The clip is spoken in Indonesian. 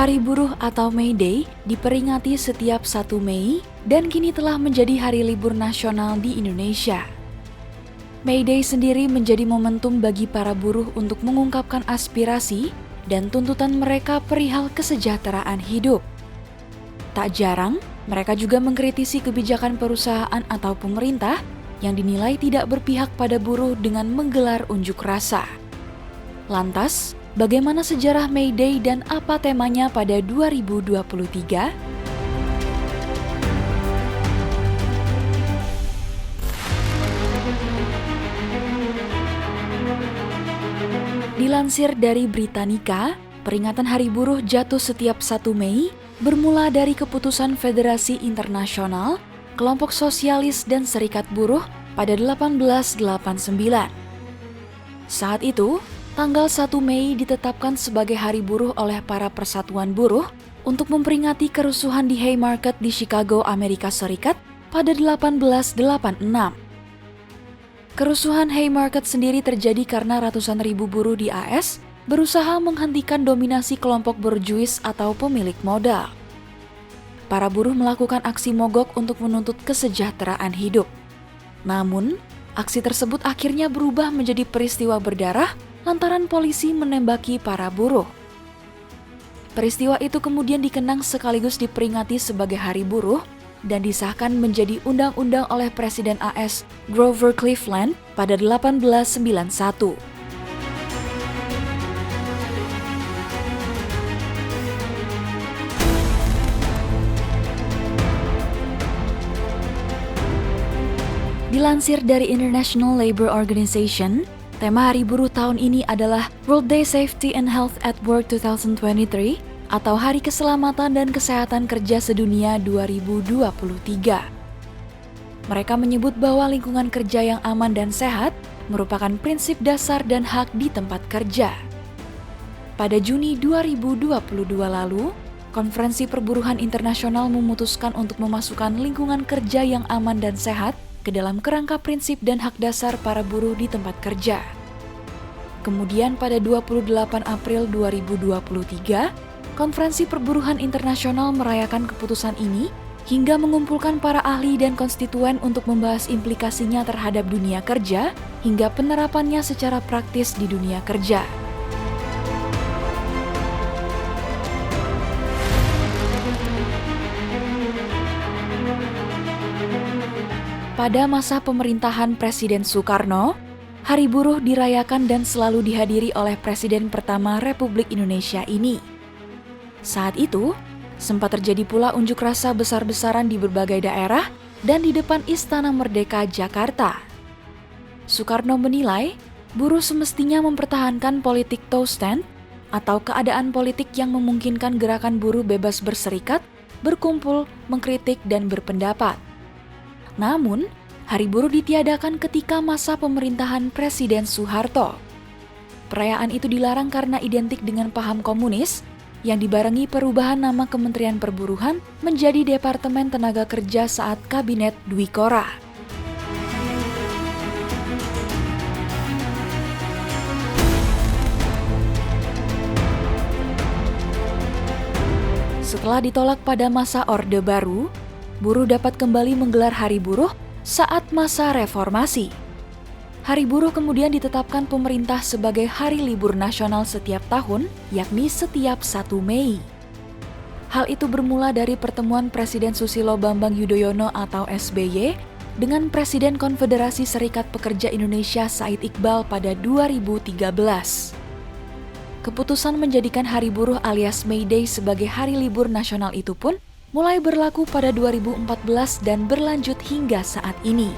Hari Buruh atau May Day diperingati setiap 1 Mei dan kini telah menjadi hari libur nasional di Indonesia. May Day sendiri menjadi momentum bagi para buruh untuk mengungkapkan aspirasi dan tuntutan mereka perihal kesejahteraan hidup. Tak jarang, mereka juga mengkritisi kebijakan perusahaan atau pemerintah yang dinilai tidak berpihak pada buruh dengan menggelar unjuk rasa. Lantas, bagaimana sejarah May Day dan apa temanya pada 2023? Dilansir dari Britannica, peringatan Hari Buruh jatuh setiap 1 Mei bermula dari keputusan Federasi Internasional, Kelompok Sosialis dan Serikat Buruh pada 1889. Saat itu, tanggal 1 Mei ditetapkan sebagai Hari Buruh oleh para persatuan buruh untuk memperingati kerusuhan di Haymarket di Chicago, Amerika Serikat pada 1886. Kerusuhan Haymarket sendiri terjadi karena ratusan ribu buruh di AS berusaha menghentikan dominasi kelompok borjuis atau pemilik modal. Para buruh melakukan aksi mogok untuk menuntut kesejahteraan hidup. Namun, aksi tersebut akhirnya berubah menjadi peristiwa berdarah lantaran polisi menembaki para buruh. Peristiwa itu kemudian dikenang sekaligus diperingati sebagai Hari Buruh dan disahkan menjadi undang-undang oleh Presiden AS Grover Cleveland pada 1891. Dilansir dari International Labour Organization, tema Hari Buruh tahun ini adalah World Day Safety and Health at Work 2023 atau Hari Keselamatan dan Kesehatan Kerja Sedunia 2023. Mereka menyebut bahwa lingkungan kerja yang aman dan sehat merupakan prinsip dasar dan hak di tempat kerja. Pada Juni 2022 lalu, Konferensi Perburuhan Internasional memutuskan untuk memasukkan lingkungan kerja yang aman dan sehat ke dalam kerangka prinsip dan hak dasar para buruh di tempat kerja. Kemudian pada 28 April 2023, Konferensi Perburuhan Internasional merayakan keputusan ini hingga mengumpulkan para ahli dan konstituen untuk membahas implikasinya terhadap dunia kerja hingga penerapannya secara praktis di dunia kerja. Pada masa pemerintahan Presiden Soekarno, Hari Buruh dirayakan dan selalu dihadiri oleh Presiden pertama Republik Indonesia ini. Saat itu, sempat terjadi pula unjuk rasa besar-besaran di berbagai daerah dan di depan Istana Merdeka, Jakarta. Soekarno menilai, buruh semestinya mempertahankan politik toe stand atau keadaan politik yang memungkinkan gerakan buruh bebas berserikat, berkumpul, mengkritik, dan berpendapat. Namun, Hari Buruh ditiadakan ketika masa pemerintahan Presiden Soeharto. Perayaan itu dilarang karena identik dengan paham komunis yang dibarengi perubahan nama Kementerian Perburuhan menjadi Departemen Tenaga Kerja saat Kabinet Dwi Korah. Setelah ditolak pada masa Orde Baru, buruh dapat kembali menggelar Hari Buruh saat masa reformasi. Hari Buruh kemudian ditetapkan pemerintah sebagai hari libur nasional setiap tahun, yakni setiap 1 Mei. Hal itu bermula dari pertemuan Presiden Susilo Bambang Yudhoyono atau SBY dengan Presiden Konfederasi Serikat Pekerja Indonesia Said Iqbal pada 2013. Keputusan menjadikan Hari Buruh alias May Day sebagai hari libur nasional itu pun mulai berlaku pada 2014 dan berlanjut hingga saat ini.